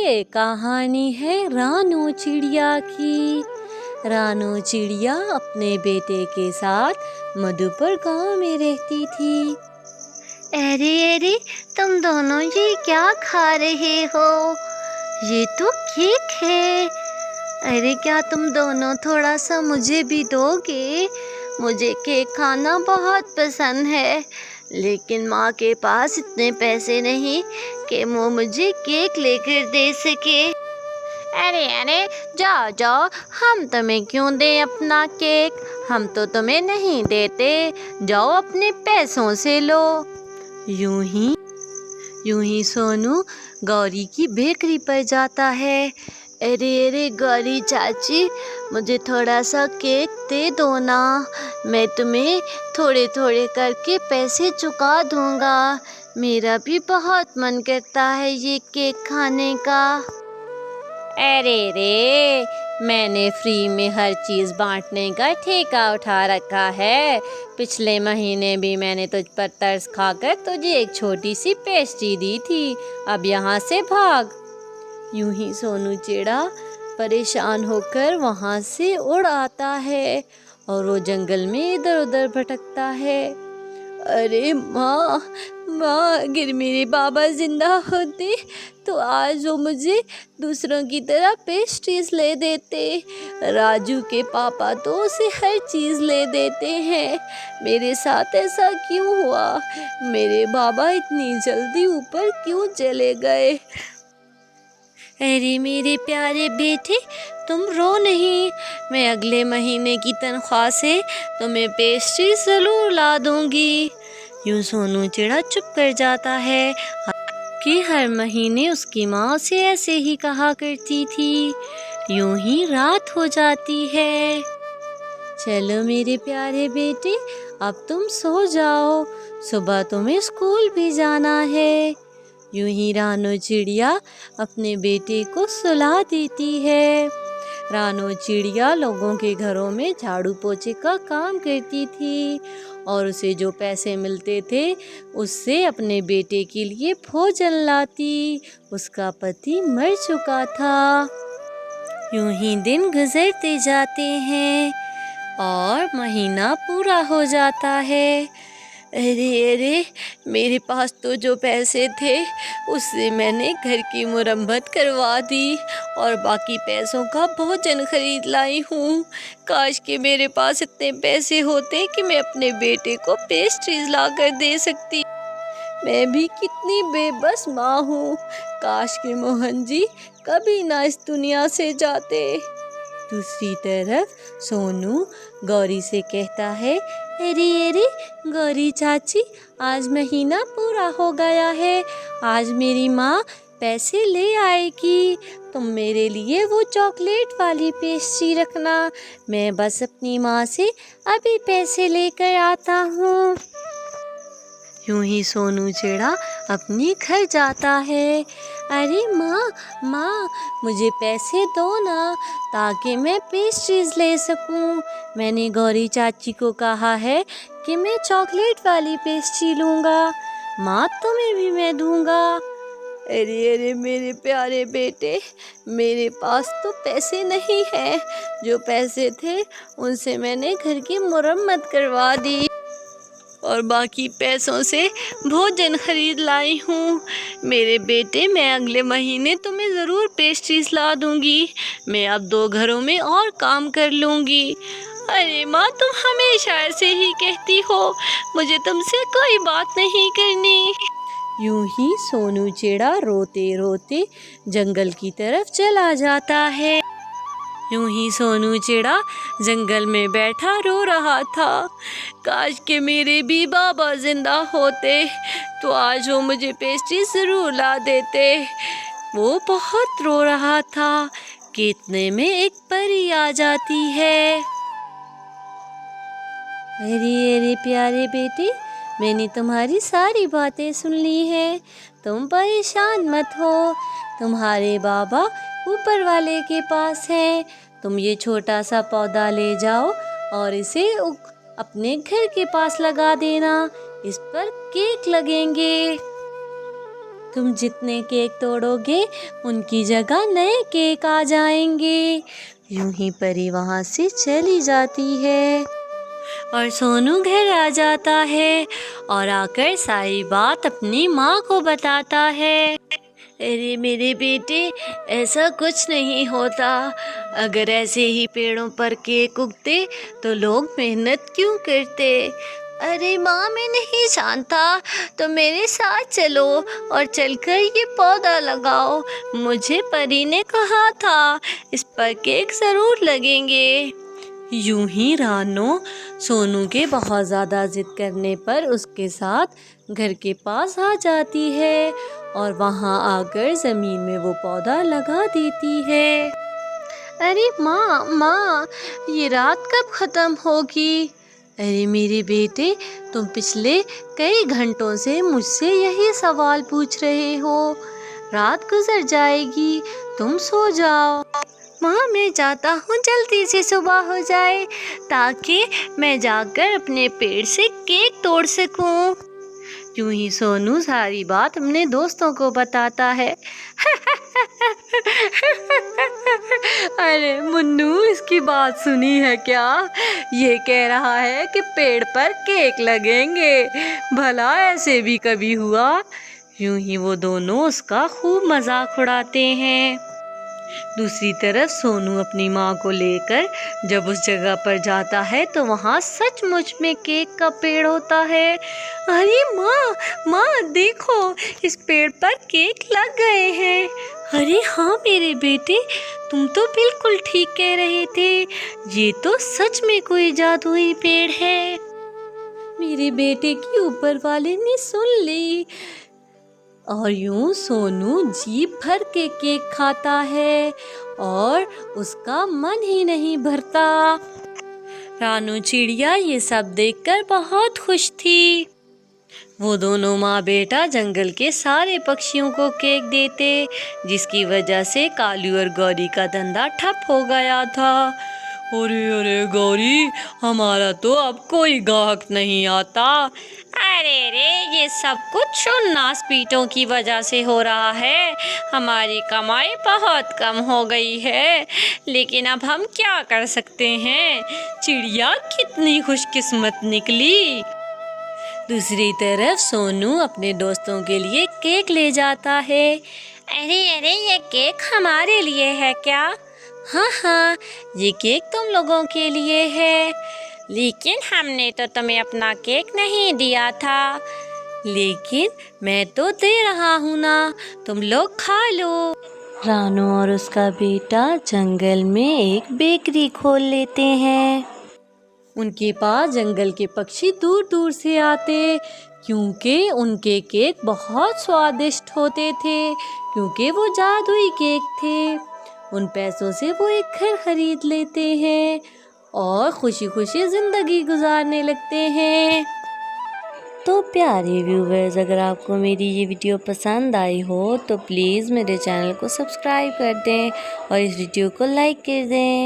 ये कहानी है रानू चिड़िया की। रानू चिड़िया अपने बेटे के साथ मधुपुर गांव में रहती थी। अरे अरे, तुम दोनों ये क्या खा रहे हो? ये तो केक है। अरे क्या तुम दोनों थोड़ा सा मुझे भी दोगे? मुझे केक खाना बहुत पसंद है, लेकिन माँ के पास इतने पैसे नहीं कि वो मुझे केक लेकर दे सके। अरे अरे, जाओ जाओ, हम तुम्हें क्यों दें अपना केक? हम तो तुम्हें नहीं देते, जाओ अपने पैसों से लो। यूं ही सोनू गौरी की बेकरी पर जाता है। अरे अरे गौरी चाची, मुझे थोड़ा सा केक दे दो ना, मैं तुम्हें थोड़े थोड़े करके पैसे चुका दूंगा। मेरा भी बहुत मन करता है ये केक खाने का। अरे रे, मैंने फ्री में हर चीज़ बांटने का ठेका उठा रखा है। पिछले महीने भी मैंने तुझ पर तरस खाकर तुझे एक छोटी सी पेस्ट्री दी थी, अब यहाँ से भाग। यूं ही सोनू चिड़ा परेशान होकर वहाँ से उड़ आता है और वो जंगल में इधर उधर भटकता है। अरे माँ माँ, अगर मेरे बाबा जिंदा होते तो आज वो मुझे दूसरों की तरह पेस्ट्रीज ले देते। राजू के पापा तो उसे हर चीज़ ले देते हैं, मेरे साथ ऐसा क्यों हुआ? मेरे बाबा इतनी जल्दी ऊपर क्यों चले गए? अरे मेरे प्यारे बेटे, तुम रो नहीं, मैं अगले महीने की तनख्वाह से तुम्हें पेस्ट्री ज़रूर ला दूंगी। यूं सोनू चिड़ा चुप कर जाता है कि हर महीने उसकी माँ उसे ऐसे ही कहा करती थी। यूं ही रात हो जाती है। चलो मेरे प्यारे बेटे, अब तुम सो जाओ, सुबह तुम्हें स्कूल भी जाना है। यूं ही रानू चिड़िया अपने बेटे को सुला देती है। रानू चिड़िया लोगों के घरों में झाड़ू पोछे का काम करती थी और उसे जो पैसे मिलते थे उससे अपने बेटे के लिए भोजन लाती। उसका पति मर चुका था। यूं ही दिन गुजरते जाते हैं और महीना पूरा हो जाता है। अरे अरे, मेरे पास तो जो पैसे थे उससे मैंने घर की मुरम्मत करवा दी और बाकी पैसों का भोजन खरीद लाई हूँ। काश कि मेरे पास इतने पैसे होते कि मैं अपने बेटे को पेस्ट्रीज ला कर दे सकती। मैं भी कितनी बेबस माँ हूँ। काश कि मोहन जी कभी ना इस दुनिया से जाते। दूसरी तरफ सोनू गौरी से कहता है, अरे अरे गौरी चाची, आज महीना पूरा हो गया है, आज मेरी माँ पैसे ले आएगी। तुम मेरे लिए वो चॉकलेट वाली पेस्ट्री रखना, मैं बस अपनी माँ से अभी पैसे लेकर आता हूँ। यूं ही सोनू चिड़ा अपने घर जाता है। अरे माँ, मुझे पैसे दो ना, ताकि मैं पेस्ट्रीज ले सकूं। मैंने गौरी चाची को कहा है कि मैं चॉकलेट वाली पेस्ट्री लूँगा। माँ, तुम्हें भी मैं दूँगा। अरे अरे मेरे प्यारे बेटे, मेरे पास तो पैसे नहीं हैं। जो पैसे थे उनसे मैंने घर की मुरम्मत करवा दी और बाकी पैसों से भोजन खरीद लाई हूँ। मेरे बेटे, मैं अगले महीने तुम्हें ज़रूर पेस्ट्रीज ला दूँगी। मैं अब 2 घरों में और काम कर लूँगी। अरे माँ, तुम हमेशा ऐसे ही कहती हो, मुझे तुमसे कोई बात नहीं करनी। यूं ही सोनू चिड़ा रोते रोते जंगल की तरफ चला जाता है। यूं ही सोनू चिड़ा जंगल में बैठा रो रहा था। काश कि मेरे भी बाबा जिंदा होते तो आज वो मुझे पेस्ट्री ज़रूर ला देते। वो बहुत रो रहा था कि इतने में एक परी आ जाती है। अरे अरे प्यारे बेटे, मैंने तुम्हारी सारी बातें सुन ली हैं, तुम परेशान मत हो। तुम्हारे बाबा ऊपर वाले के पास हैं। तुम ये छोटा सा पौधा ले जाओ और इसे अपने घर के पास लगा देना, इस पर केक लगेंगे। तुम जितने केक तोड़ोगे उनकी जगह नए केक आ जाएंगे। यूं ही परी वहाँ से चली जाती है और सोनू घर आ जाता है और आकर सारी बात अपनी माँ को बताता है। अरे मेरे बेटे, ऐसा कुछ नहीं होता। अगर ऐसे ही पेड़ों पर केक उगते तो लोग मेहनत क्यों करते। अरे माँ, मैं नहीं जानता, तो मेरे साथ चलो और चलकर ये पौधा लगाओ। मुझे परी ने कहा था इस पर केक ज़रूर लगेंगे। यूं ही रानो सोनू के बहुत ज़्यादा जिद करने पर उसके साथ घर के पास आ जाती है और वहाँ आकर ज़मीन में वो पौधा लगा देती है। अरे माँ, ये रात कब ख़त्म होगी। अरे मेरे बेटे, तुम पिछले कई घंटों से मुझसे यही सवाल पूछ रहे हो। रात गुजर जाएगी, तुम सो जाओ। माँ, मैं जाता हूँ, जल्दी से सुबह हो जाए ताकि मैं जाकर अपने पेड़ से केक तोड़ सकूँ। यूं ही सोनू सारी बात अपने दोस्तों को बताता है। अरे मुन्नू, इसकी बात सुनी है क्या? ये कह रहा है कि पेड़ पर केक लगेंगे। भला ऐसे भी कभी हुआ? यूं ही वो दोनों उसका खूब मजाक उड़ाते हैं। दूसरी तरफ सोनू अपनी माँ को लेकर जब उस जगह पर जाता है तो वहाँ सचमुच में केक का पेड़ होता है। अरे माँ देखो, इस पेड़ पर केक लग गए हैं। अरे हाँ मेरे बेटे, तुम तो बिल्कुल ठीक कह रहे थे। ये तो सच में कोई जादुई पेड़ है। मेरे बेटे की ऊपर वाले ने सुन ली और यूं सोनू जी भर के केक खाता है और उसका मन ही नहीं भरता। रानू चिड़िया ये सब देखकर बहुत खुश थी। वो दोनों माँ बेटा जंगल के सारे पक्षियों को केक देते, जिसकी वजह से कालू और गौरी का धंधा ठप हो गया था। अरे गौरी, हमारा तो अब कोई ग्राहक नहीं आता। अरे रे, ये सब कुछ उन नासपीटों की वजह से हो रहा है। हमारी कमाई बहुत कम हो गई है, लेकिन अब हम क्या कर सकते हैं। चिड़िया कितनी खुशकिस्मत निकली। दूसरी तरफ सोनू अपने दोस्तों के लिए केक ले जाता है। अरे ये केक हमारे लिए है क्या? हाँ, ये केक तुम लोगों के लिए है। लेकिन हमने तो तुम्हें अपना केक नहीं दिया था। लेकिन मैं तो दे रहा हूँ ना, तुम लोग खा लो। रानू और उसका बेटा जंगल में एक बेकरी खोल लेते हैं। उनके पास जंगल के पक्षी दूर दूर से आते, क्योंकि उनके केक बहुत स्वादिष्ट होते थे, क्योंकि वो जादुई केक थे। उन पैसों से वो एक घर खरीद लेते हैं और खुशी खुशी ज़िंदगी गुजारने लगते हैं। तो प्यारे व्यूवर्स, अगर आपको मेरी ये वीडियो पसंद आई हो तो प्लीज़ मेरे चैनल को सब्सक्राइब कर दें और इस वीडियो को लाइक कर दें।